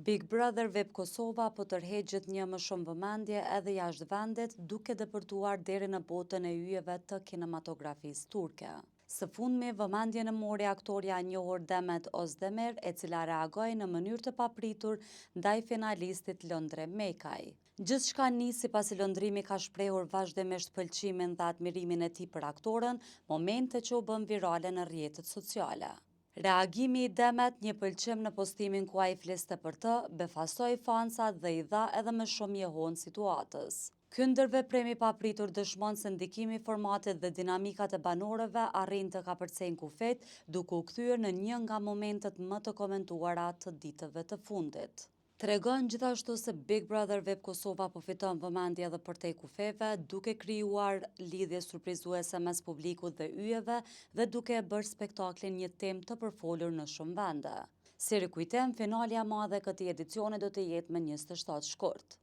Big Brother Web Kosova po tërheqet një më shumë vëmendje edhe jashtë vendet, duke depërtuar deri në botën e yjeve të kinematografisë turke. Së fundmi, vëmendjen e mori aktoria e njohur Demet Özdemir, e cila reagoi në mënyrë të papritur ndaj finalistit Londre Mekaj. Gjithçka nisi pasi lëndrimi ka shprehur vazhdimisht pëlqimin dhe admirimin e tij për aktorën, momente që u bën virale në rrjetet sociale. Reagimi i Demet, një pëlqim në postimin ku ai fliste për të, befasoi fansat dhe I dha edhe më shumë njohon situatës. Ky ndërveprim I papritur dëshmon se ndikimi I formatit dhe dinamikat e banorëve arrin të kapërcejnë kufet, duke u kthyer në një nga momentet më të komentuara të ditëve të fundit. Tregon gjithashtu se Big Brother Web Kosova po fiton vëmendje edhe përtej kufeve, duke krijuar lidhje surprizuese mes publikut dhe yjeve dhe duke e bërë spektaklin një temë të përfolur në shumë vende. Si rikujtim, finalja e madhe e këtij edicioni do të jetë më 27 shkurt.